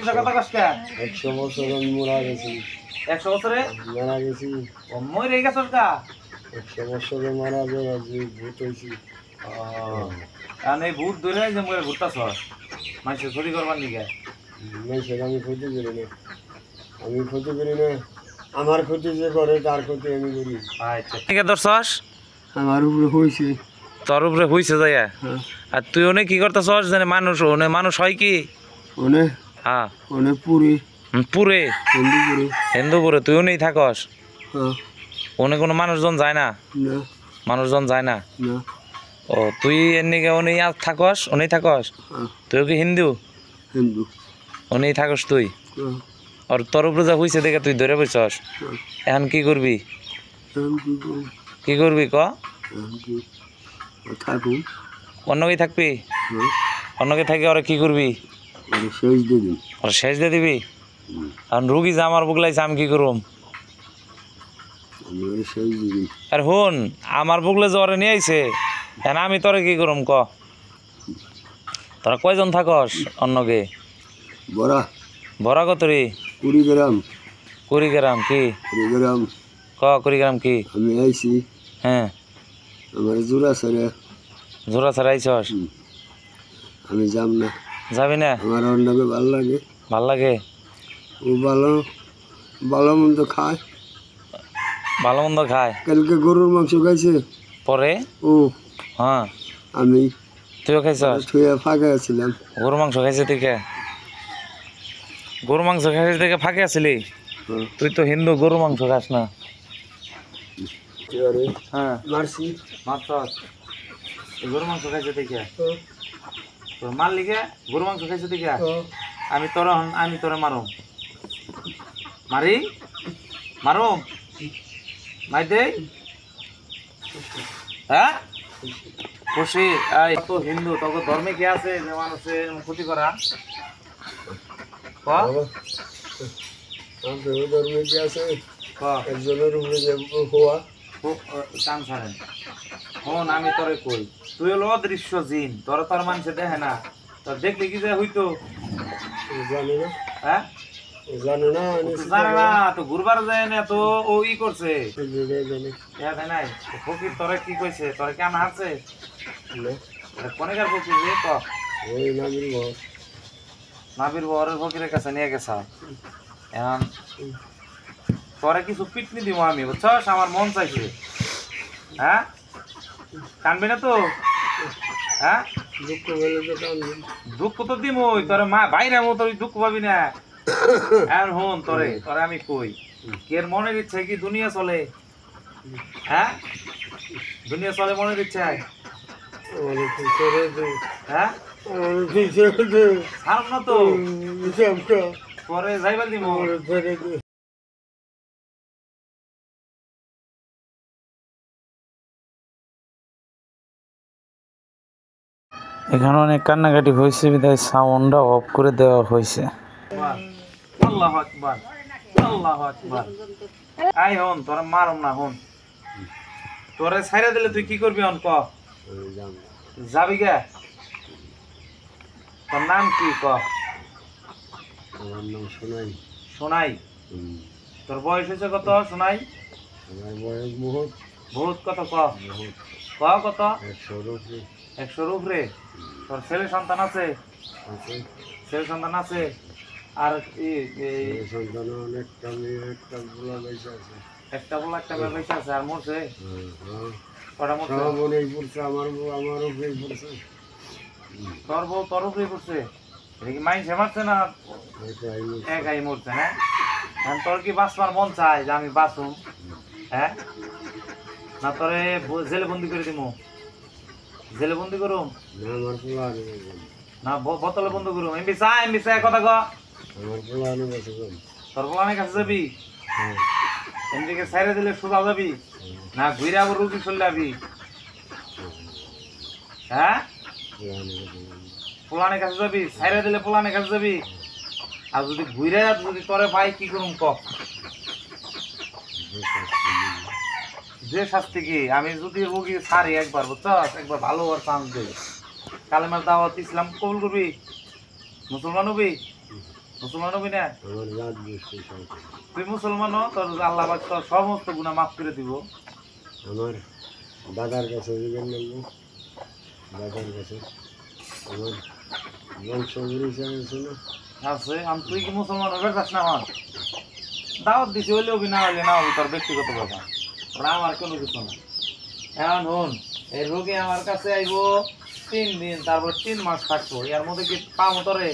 মিশা কথা কষ্ট 100 বছর আমি মারা গেছি 100 বছরে মারা গেছি মরে গেছস গা 100 বছরে মারা যাওয়া যে ভূত হইছি কারণ এই ভূত ধরে যে মরে ঘুরতাছস মানুষের ক্ষতি করবার নিগে মানুষের আমি ক্ষতি করি না আমি ক্ষতি করি না আমার ক্ষতি যে করে তার ক্ষতি আমি করি আচ্ছা ঠিক আছে দর্শস আমার উপরে হয়েছে তোর উপরে হইছে যাইয়া আর তুই ওনে কি করতেছস জানে মানুষ হয় কি ওনে হ্যাঁ ওনে পুরি পুরে হিন্দুপুরে হিন্দুপুরে তুই ওনেই থাকস হ্যাঁ ওনে কোনো মানুষজন যায় না না মানুষজন যায় না না ও তুই এমনিকে ওনেই থাকস ওনেই থাকস তুই কি হিন্দু হিন্দু ওনেই থাকস তুই আর তোর উপরে যা হইছে দেখে তুই ধরে বসছস এখন কি করবি কি করবি ক থাকুন অন্যকে থাকবি অন্যকে থাকি ওরা কি করবি শেষ দিবি ওরা শেষ দিয়ে দিবি আর রুগী যে আমার বুকলাইছে আমি কি করুম শেষ দিবি আর হুন আমার বুকলে যে ওরা নিয়ে আইছে এখন আমি তোরে কি করুম ক তোরা কয়জন থাকস অন্যকে বড়া ভরা কত রে 20 গ্রাম 20 গ্রাম কি 20 গ্রাম ক 20 গ্রাম কি আমি আইছি হ্যাঁ আমার জোড়া ছেড়ে জোড়া ছাড়া আইছস আমি যাব না যাবি না আমার অন্যকে ভালো লাগে ভাল লাগে ও ভালো ভালো মন্দ খায় ভালো মন্দ খায় কালকে গরুর মাংস খাইছে পরে ও হ্যাঁ আমি তুইও খাইছস ছুঁয়ে ফাঁকা ছিলাম গরু মাংস খাইছে থেকে গরু মাংস খাইছে থেকে ফাঁকে আসলি তুই তো হিন্দু গরু মাংস খাস না হ্যাঁ মারছি মারছস গরু মাংস খাইছে থেকে তোর মার লিগে গরু মাংস খাইছে থেকে আমি তোরে মারুম মারি মারুম মাই দে হ্যাঁ খুশি এই তো হিন্দু তোকে ধর্মে কি আছে যে মানুষের ক্ষতি করা ক ধর্মে কি আছে ক একজনের উপরে যে হওয়া কান ছাড়েন হন আমি তোরে কই তুই হলো অদৃশ্য জিন তোর মানুষে দেখে না তোর দেখলি কি যে হইতো জানি না হ্যাঁ জানো না জানে না তো ঘুরবার যায় না তো ও ই করছে জানি নাই ফকির তোরে কি কইছে তোরে কেমন হারছে কোনেকার ফকির রে ক ওই নাবিল বস নাবির বরের ফকিরের কাছে নিয়ে গেছা এখন তোরে কিছু পিটনি দিব আমি বুঝছস আমার মন চাইছে হ্যাঁ কানবি না তো হ্যাঁ দুঃখ হলে তো কান্দুন দুঃখ তো দিমই তোরে মা বাইরে মতো দুঃখ পাবি না আর হন তোরে আমি কই কের মনের ইচ্ছে কি দুনিয়া চলে হ্যাঁ দুনিয়া চলে মনের ইচ্ছায় হ্যাঁ ছাড়ব না তো পরে যাইবার দিব এখানে অনেক কান্নাকাটি হয়েছে বিধায় সাউন্ডটা অফ করে দেওয়া হয়েছে আল্লাহু আকবার আল্লাহু আকবার আই হন তোরা মারম না হন তোরে ছাইরা দিলে তুই কি করবি হন ক যাবি গে তোর নাম কি ক আমার নাম সোনাই সোনাই তোর বয়স হয়েছে কত সোনাই আমার বয়স বহুত বহুত কত ক কত 100 উপরে তোর ছেলে সন্তান আছে ছেলে সন্তান আছে আর সন্তান অনেকটা মেয়ে একটা বলা পয়সা আছে একটা বলা একটা পয়সা আছে আর মরছে কটা মরছে মনেই পড়ছে আমারও ফেই পড়ছে তোর বউ তোর উপরে পড়ছে এটা কি মাইন্ড মারছে না একাই মরছে হ্যাঁ এখন তোর কি বাঁচবার মন চায় যে আমি বাঁচুম হ্যাঁ না তোরে জেলে বন্দি করে দিমু জেলে বন্দি করুম না বোতলে বন্ধ করুম এমবি চা কথা ক তোর পোলানের কাছে যাবি এমদিকে সাইরে দিলে সোজা যাবি না ঘুরে আবার রুগী চলে যাবি হ্যাঁ পোলানের কাছে যাবি সাইরে দিলে পোলানের কাছে যাবি আর যদি ঘুরে যদি তোরে পাই কি করুম ক যে শাস্তি কি আমি যদি রুগী ছাড়ি একবার বুঝছস একবার ভালো আর চান্স দেবে কালেমার দাওয়াত ইসলাম কবুল করবি মুসলমান হবি মুসলমান হবি না? আমার জাত গোষ্ঠী সব। তুই মুসলমান হ, তোর আল্লাহ পাক তোর সমস্ত গুনাহ মাফ করে দিব। আমার দাদার কাছে জিজ্ঞেস নেব, দাদার কাছে আমার বংশ পরিচয় আছে না? আছে, আমি তুই কি মুসলমান হবে চাস না? হন দাওয়াত দিছি, হইলে হবি না হইলে না হবি, তোর ব্যক্তিগত ব্যাপার, ওরা আমার কোনো কিছু না। এখন হন, এই রোগী আমার কাছে আইব 3 দিন, তারপর 3 মাস থাকবো, এর মধ্যে কি পামো তোরে?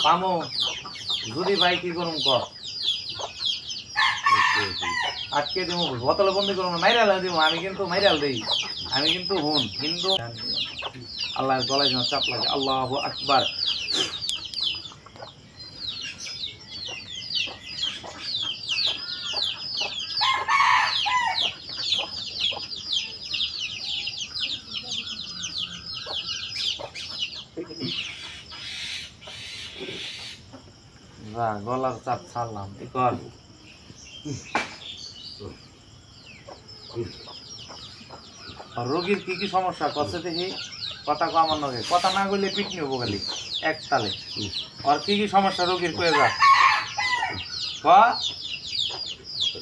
পামো? যদি ভাই কি করুম কর, আটকে দিব, বোতলে বন্দি করবো, মাইরাল দিব। আমি কিন্তু মাইরাল দিই, আমি কিন্তু হুন, কিন্তু আল্লাহ গলায় যেন চাপ লাগে। আল্লাহু আকবার। গলার চাপ ছাড়লাম, তুই কর। রোগীর কি কি সমস্যা কছে দেখি, কথা কো আমার নগে, কথা না কইলে পিটনি হবো খালি এক তালে। আর কি কি সমস্যা রোগীর কয়ে যা ক।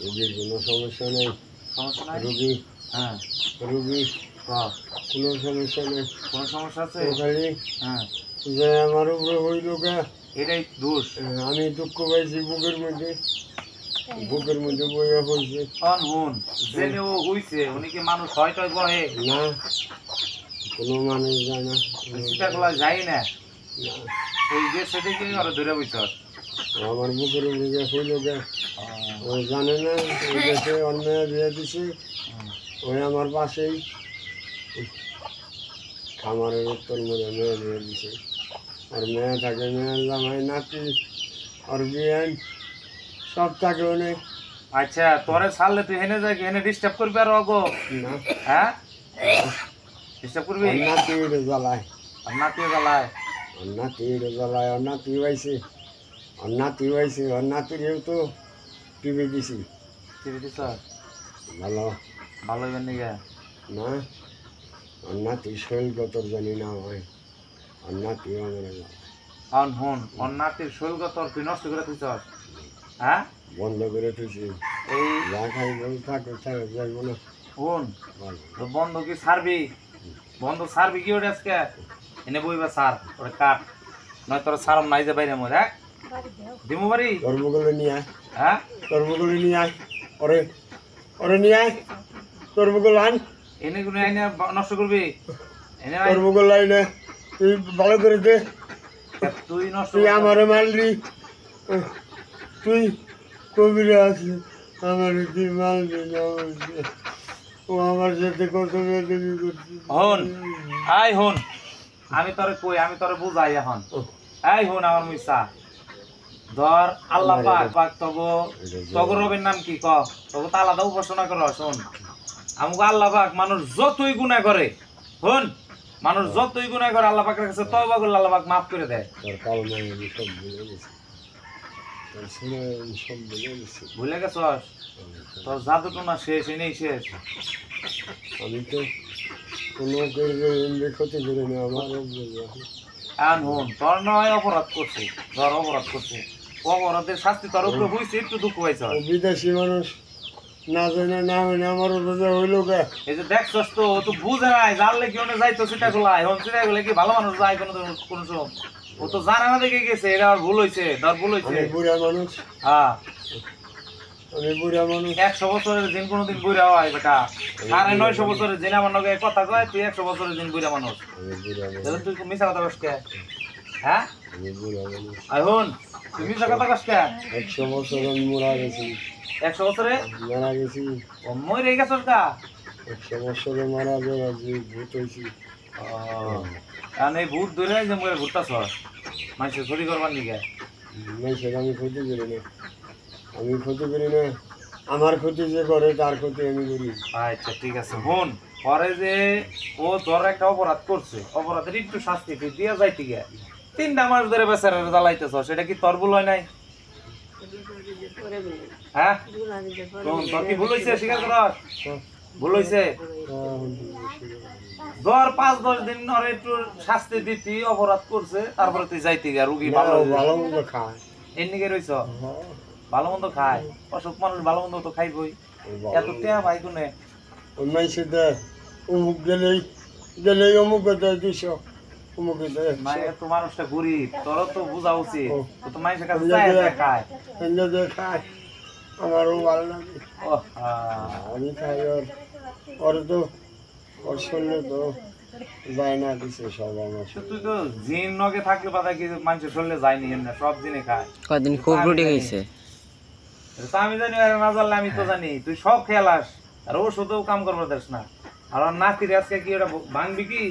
রোগীর কোনো সমস্যা নেই, সমস্যা নাই? রোগী হ্যাঁ রোগী ক, কোনো সমস্যা নেই। কোন সমস্যা আছে? ও খালি হ্যাঁ, যে আমার উপরে হইল গা, এটাই দোষ। আমি দুঃখ পাইছি বুকের মধ্যে, বুকের মধ্যে বইয়া পড়ছে। অন হুন, জেনে ও হইছে, উনি কি মানুষ হয় টয় বহে? না, কোনো মানুষ যায় না, সেটা গুলা যাই না, না। ওই যে সেদিকে ওরা ধরে বইছ। আমার বুকের মধ্যে হইল গা, ও জানে না, ওই দেশে অন্যায় দিয়ে দিছে, ওই আমার পাশেই খামারের উত্তর মধ্যে মেয়ে দিয়ে দিছে। আর মেয়ে থাকে, মেয়ের জামাই নাতি, আর বিয়ান সব থাকে অনেক। আচ্ছা, তোরে ছাড়লে তুই হেনে যাই, হেনে ডিস্টার্ব করবি আর অগো? না, হ্যাঁ, ডিস্টার্ব করবি? আর নাতি উড়ে জ্বালায়, আর নাতিও জ্বালায়। আর নাতি উড়ে জ্বালায়, আর নাতি হয়েছে, আর নাতি হয়েছে, আর নাতিরেও তো টিভি দিছি। টিভি দিছ? ভালো ভালো হইবেন নিগে? না, আর নাতি শরীর কত জানি না হয়, আর নাতিও আমার জ্বালায়। অন হুন, ওর নাতির শৈলগত তুই নষ্ট করে দিছ? হ্যাঁ, বন্ধ করে থুছি, এই যা খাই বল থাকে থাকে যাইব না। হুন, ভালো। তো বন্ধ কি ছাড়বি? বন্ধ ছাড়বি কি ওটা আজকে? এনে বইবা সার, ওটা কাট, নয় তোর সারম নাই যে বাইরে মোর। হ্যাঁ, দিমু বাড়ি? তোর বগলে নিয়ে আয়, হ্যাঁ, তোর বগলে নিয়ে আয়, ওরে ওরে নিয়ে আয়, তোর বগল আন, এনে কোনো আইনে নষ্ট করবি? এনে আই, তোর বগল আইনে তুই ভালো করে দে। তুই নষ্ট তুই আমারে মারলি, তুই কবিরা আছে, আমার তুই মারলি না, ও আমার সাথে কত বেদবি করছে। হন, আই হন, আমি তোরে কই, আমি তোরে বুঝাই এখন। এই হন আমার মুইসা, ধর আল্লাহ পাক পাক তগো রবের নাম কি ক, তগো তো আলাদা উপাসনা কর। শোন, আমাকে আল্লাহ পাক মানুষ যতই গুনাহ করে, হন, মানুষ যতই গুনাহ করে আল্লাহ পাকের কাছে তওবা করলে আল্লাহ পাক মাফ করে দেয়। তোর কালমা আমি সব ভুলে গেছি, তোর শুনে আমি সব ভুলে গেছি। ভুলে গেছস? তোর জাদুটনা শেষ, এনেই শেষ। আমি তো কোনো করে ক্ষতি করি না, আমার এখন হন, তোর নয় অপরাধ করছে, ধর অপরাধ করছে, অপরাধের শাস্তি তোর উপরে হইছে, একটু দুঃখ হয়েছে। বিদেশি মানুষ না জানে না হয় না, আমার বোঝা হইল গা। এই যে দেখছস তো, ও তো বুঝে নাই, জানলে কি ওনে যাইতো সেটা গুলা, এখন সেটা গুলা কি ভালো মানুষ যায় কোনো কোনো সময়? ও তো জানা না দেখে গেছে, এটা আর ভুল হয়েছে, ধর ভুল হয়েছে। আমি বুড়া মানুষ, হ্যাঁ, আমি বুড়া মানুষ। 100 বছরের দিন কোনোদিন বুড়া হয় বেটা, 950 বছরের দিন আমার লগে কথা কয়, তুই 100 বছরের দিন বুড়া মানুষ। আমি বুড়া মানুষ, তাহলে তুই মিশা কথা কস কে? হ্যাঁ, আমি বুড়া মানুষ। এখন তুই মিশা কথা কস কে? 100 বছর আমি মরা গেছি, 100 বছরে মারা গেছি, ও মরে গেছস কা? 100 বছরে মারা যাওয়া যে ভূত হয়েছি। কারণ এই ভূত ধরে যে মরে ঘুরতাছস মানুষের ক্ষতি করবার নিকে। মানুষের আমি ক্ষতি করি না, আমি ক্ষতি করি না, আমার ক্ষতি যে করে তার ক্ষতি আমি করি। আচ্ছা ঠিক আছে, হন, পরে যে ও তোর একটা অপরাধ করছে, অপরাধের একটু শাস্তি তুই দিয়া যাইতে গে, 3টা মাস ধরে বেচারা জ্বালাইতেছ, সেটা কি তোর ভুল হয় নাই? হ্যাঁ, তোর কি ভুল হয়েছে স্বীকার কর? ভুল হইছে ধর 5-10 দিন ধরে একটু শাস্তি দিতি, অপরাধ করছে, তারপরে তুই যাইতি গা, রুগী ভালো হয়ে ভালো মন্দ খায় এমনিকে রইছ। ভালো মন্দ খায়, অসুখ মানুষ ভালো মন্দ তো খাইবই। এত টেয়া ভাই কোনে ওই মাইসে দেয় অমুক গেলেই অমুক দেয় 200 অমুক দেয় না, এত মানুষটা গরিব, তোর তো বোঝা উচিত। ও। তো তো মানুষের কাছে চায় খায়। খায় আমারও ভালো লাগে আমি খাই ওর তো ওর শরীরে তো যায় না কিছু সব আমার তুই তো জিন নগে থাকলে বাধা কি মানুষের শরীরে যায়নি, এমনি সব জিনে খায়। কদিন খুব রুটি খাইছে। তো আমি জানি আর না জানলে আমি তো জানি তুই সব খেলাস, আর ও শুধু কাম করবো দেস না। আর ওর নাতির আজকে কি ওটা ভাঙবি কি?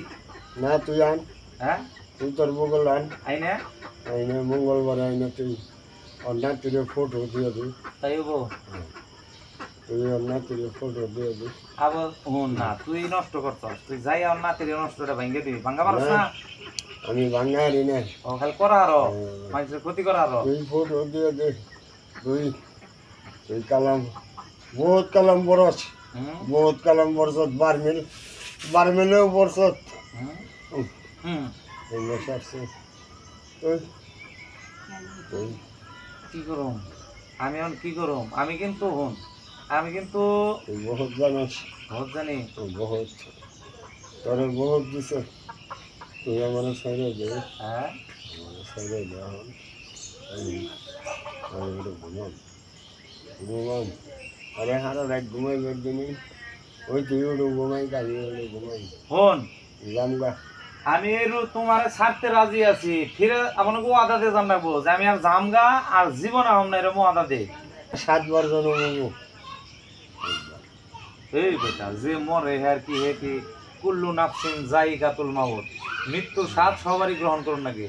না তুই আন, হ্যাঁ তুই তোর বগল আন, আইনে আইনে মঙ্গলবার আইনে তুই ওর নাতির ফটো দিয়ে দিই, তাই বো। তুই ওর নাতির ফটো দিয়ে দিই। আবার হুন না, তুই নষ্ট করছস, তুই যাই আর নাতির নষ্টটা ভাঙ্গে দিবি, ভাঙ্গা পারস না। আমি ভাঙা হারি না, ও খালি করা আরো মানুষের ক্ষতি করা আরো। তুই ফটো দিয়ে দে, তুই কালাম বহুত কালাম বরস, বহুত কালাম বরসত বারমিলেও বরসত কি করুম আমি এখন, কি করুম আমি? কিন্তু হুন আমি কিন্তু বহুত জানাস, বহুত জানি। বহুত তোর বহুত দিছে, তুই আমার সাইডে দে, হ্যাঁ আমার সাইডে দে। ঘুমাম আরে হারা রাত ঘুমাই দিনই ওই তুই ওটা ঘুমাই গাড়ি ওটা ঘুমাই হুন জামগা। আমি তোমার ছাড়তে রাজি আছি, ফিরে আপনাকে ওয়াদা দিয়ে জানাবো যে আমি আর জামগা আর জীবন আহম না, এরকম ওয়াদা দে। 7 বার জন্ম এই বেটা যে মরে হ্যার কি হে কি কুল্লু নাফসিন যায়িকাতুল মাউত, মৃত্যুর স্বাদ সবারই গ্রহণ করুন নাকি?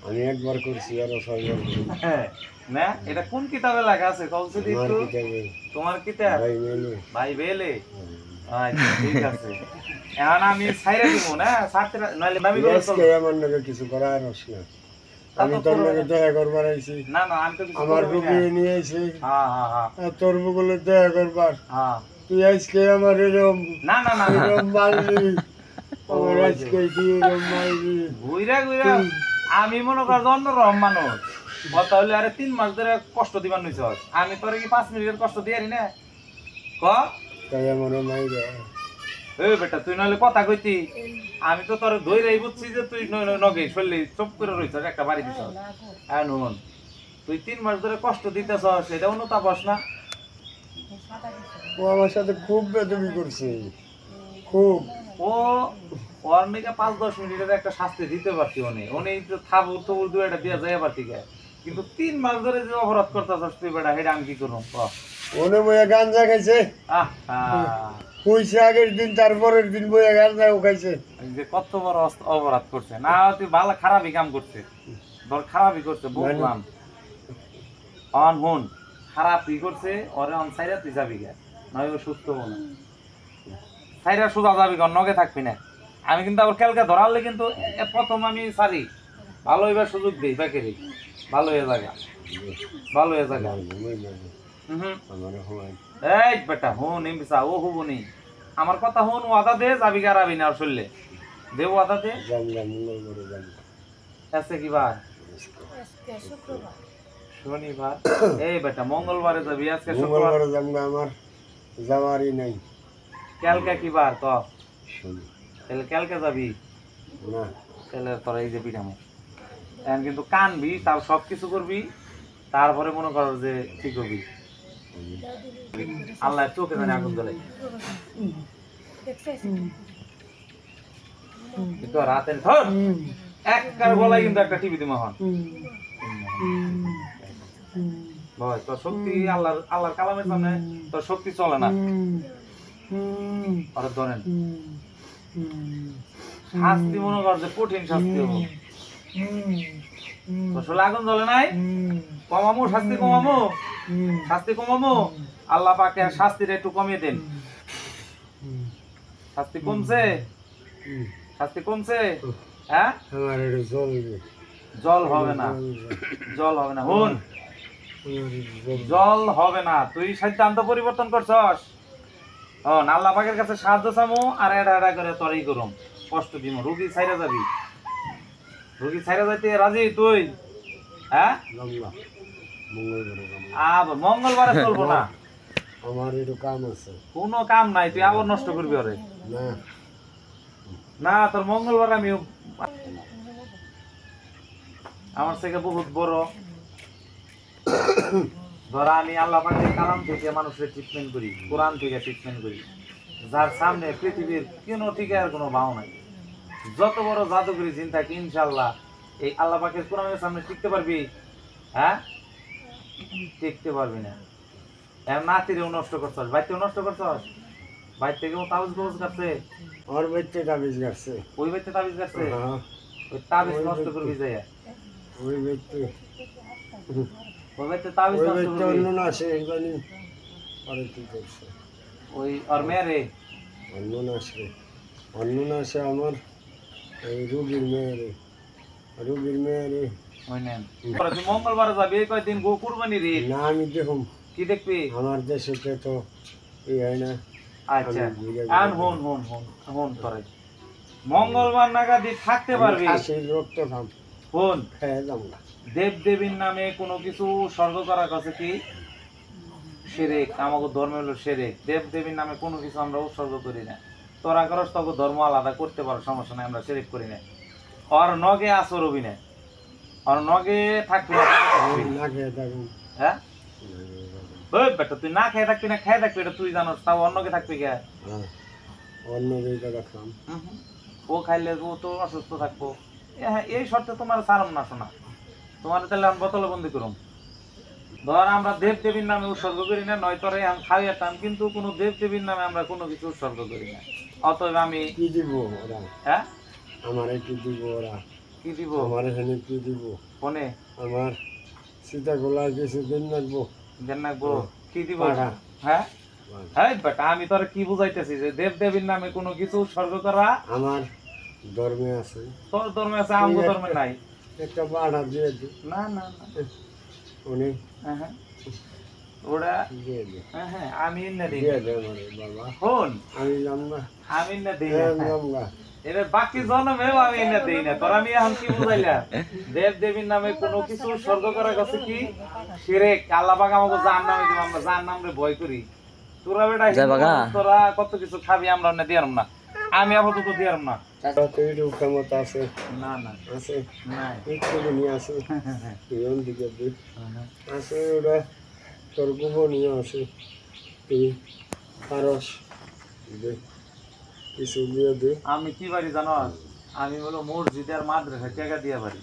আমি একবার করছি আর 6 বার করি। হ্যাঁ না, এটা কোন কিতাবে লেখা আছে কলসি আমার একটু? কিতাবে তোমার কিতাব ভাই মেলে ভাই বেলে? আচ্ছা ঠিক আছে, এখন আমি ছাইরা দিব না, ছাড়তে নাইলে দাবি করে আজকে আমার নাকি কিছু করার আস না, আমি তোর নাকি দেখা করবার আইছি, না না আমি তো কিছু আমার করবই না। রুগী নিয়ে আইছি, হ্যাঁ হ্যাঁ হ্যাঁ আর তোর বগলে দেখা করবার, হ্যাঁ তুই আজকে আমার এরকম না না না না এরকম মারলি, আমার আজকে তুই এরকম মারলি। ঘুইরা ঘুইরা আমি মনে কর অন্যরকম মানুষ, তাহলে আরে 3 মাস ধরে কষ্ট দিবার নইছ, আমি তোর কি 5 মিনিটের কষ্ট দিয়ারি না? ক তাই আমার মাইরা এই বেটা তুই নইলে কথা কইতি, আমি তো তোর ধইরাই বুঝছি যে তুই নগে শরীরে চুপ করে রইছ একটা বাড়ি দিছ। আর নুন তুই 3 মাস ধরে কষ্ট দিতেছ, সেটা অনুতাপস না? ও আমার সাথে খুব বেদবি করছে, খুব। ও ওর নাকি 5-10 মিনিটের একটা শাস্তি দিতে পারতি, উনি তো থাবুর থবুর দু একটা দিয়া যায় পারতি, কিন্তু 3 মাস ধরে যে অপরাধ করতেছস তুই বেটা, সেটা আমি কি করুম? ওনে বইয়া গাঞ্জা খাইছে, পয়সা আগের দিন তারপরের দিন বইয়া গাঞ্জাও খাইছে। যে কত বড় অপরাধ করছে না, তুই ভালো খারাপই কাম করছে, ধর খারাপই করছে বুঝলাম। অন হুন খারাপই করছে, ওরে অন সাইরা তুই যাবি গে, নয় ও সুস্থ হবো না। সাইরা সোজা যাবি গা, নগে থাকবি না। আমি কিন্তু আবার কালকে ধরালে কিন্তু প্রথম আমি সারি ভালো এবার সুযোগ দিই, বেকেরি ভালো হয়ে জায়গা, ভালো হয়ে জায়গা। এই বেটা হুন এমবিসা ও হুবনি, আমার কথা হুন, ওয়াদা দে যাবি গা, রাবি না আর চললে দে ওয়াদা দে। আছে কি বার? শনিবার। এই বেটা মঙ্গলবারে যাবি, আজকে শুক্রবার, আমার যাওয়ারই নাই। কালকে কি বার তো? শনি। তাহলে কালকে যাবি না, তাহলে তোরা এই যে পিঠামো এখন কিন্তু কানবি, তার সব কিছু করবি, তারপরে মনে কর যে ঠিক হবি। আল্লাহ চোখে জানে আগুন জ্বলে, কিন্তু রাতের ধর একবার গলায় কিন্তু একটা টিভি দিমা হন ভয়, তোর শক্তি আল্লাহর কালামের সামনে তোর শক্তি চলে না। ওরা ধরেন শাস্তি মনে কর যে কঠিন শাস্তি হবো, আসলে আগুন জ্বলে নাই, কমামো শাস্তি, কমামো শাস্তি, কমামো। আল্লাহ পাকে শাস্তিটা একটু কমিয়ে দেন। শাস্তি কমছে, শাস্তি কমছে। হ্যাঁ জল হবে না, জল হবে না। হুন জল হবে না, তুই সিদ্ধান্ত পরিবর্তন করছস, ও আল্লাহ পাকের কাছে সাহায্য চামো আর এটা এটা করে তোরই করুম কষ্ট দিম রুগী ছাইরা যাবি রুগী ছাইরা যাইতে রাজি তুই হ্যাঁ লম্বা মঙ্গলবারে যাবো। আবার মঙ্গলবারে চলবো না আমার একটু কাম আছে। কোনো কাম নাই তুই আবার নষ্ট করবি ওরে না না তোর মঙ্গলবার আমি আমার থেকে বহুত বড় ধর আমি আল্লাহ পাকের কালাম থেকে মানুষের ট্রিটমেন্ট করি কোরআন থেকে ট্রিটমেন্ট করি যার সামনে পৃথিবীর কোনো টিকার কোনো ভাও নাই যত বড় জাদুকরি চিন্তা কি ইনশাল্লাহ এই আল্লাহ পাকের কোরআনের সামনে টিকতে পারবি হ্যাঁ টিকতে পারবি না এর নাতিরেও নষ্ট করছস বাইতেও নষ্ট করছস বাইর থেকেও তাবিজ কবজ কাটছে আমার বাচ্চা তাবিজ গাছে। ওই বাইতে তাবিজ কাটছে হ্যাঁ ওই তাবিজ ওই নষ্ট বাইতে। করবি যায় ওই বাচ্চা ওই বাইতে তাবিজ ওই নষ্ট বাচ্চা করবি অন্য না সে এইবারই পরে কি করছে ওই আর মেরে অন্য না সে আমার এই রুগীর মেয়েরে ওই নেন তুই মঙ্গলবার যাবি এই কয়দিন গো কুরবানি রে না আমি দেখুন কি দেখবি আমার দেশেতে তো এই হয় না। আচ্ছা আমি ঘুরে আর হন তোরে মঙ্গলবার নাগাদি থাকতে পারবি খাসির রক্ত খাম হন খেয়ে যাবো না। দেব দেবীর নামে কোনো কিছু স্বর্গ করার কাছে কি শিরক আমাকে ধর্ম হলো শিরক দেব দেবীর নামে কোনো কিছু আমরা উৎসর্গ করি না তোরা করস তবে ধর্ম আলাদা করতে পারো সমস্যা নাই আমরা শিরক করি না আর নগে আসর হবি না আর নগে থাকবি না আমি না খেয়ে থাকুন হ্যাঁ ওই বেটা তুই না খেয়ে থাকবি না খেয়ে থাকবি এটা তুই জানোস তাও অন্যকে থাকবি কে হ্যাঁ অন্য জায়গা খাম ও খাইলে ও তো অসুস্থ থাকবো হ্যাঁ এই শর্তে তোমার সারম না শোনা তোমার তাহলে আমি বোতলে বন্দি করুম ধর আমরা দেব দেবীর নামে উৎসর্গ করি না নয় তোরে আমি খাইয়াতাম কিন্তু কোনো দেব দেবীর নামে আমরা কোনো কিছু উৎসর্গ করি না অতএব আমি কি দিব ওরা হ্যাঁ আমারে কি দিব ওরা কি দিব আমার এখানে কি দিব ফোনে আমার সীতা গোলা কিছু দিন লাগবো দেন না গো কি দিব পাড়া। হ্যাঁ হ্যাঁ বেটা আমি তোর কি বুঝাইতেছি যে দেব দেবীর নামে কোনো কিছু উৎসর্গ করা আমার ধর্মে আছে তোর ধর্মে আছে আমগো ধর্মে নাই একটা বাড়া দিয়ে দি না না না উনি হ্যাঁ ওরা দিয়ে দে হ্যাঁ আমি না দিই দিয়ে দে আমারে বাবা ফোন আমি জানবা আমি না দিই জানবা এবার বাকি জন্মেও আমি না দেই না তোর আমি এখন কি বুঝাইলাম দেব দেবীর নামে কোনো কিছু স্বর্গ করা গেছে কি শিরক আল্লাহ পাক আমাকে জাহান্নামে দিব আমরা জাহান্নামরে ভয় করি তোরা বেটা তোরা কত কিছু খাবি আমরা না দিয়ারম না আমি আপাতত দিয়ারম না তৈরি ক্ষমতা আছে না না আছে নাই একটু নিয়ে আছে পিয়ন দিকে দি আছে ওরা তোর গোপনীয় আছে তুই পারস দে কিছু দিয়ে দে আমি কি বাড়ি জানো আমি হলো মসজিদ আর মাদ্রাসা টাকা দিয়া বাড়ি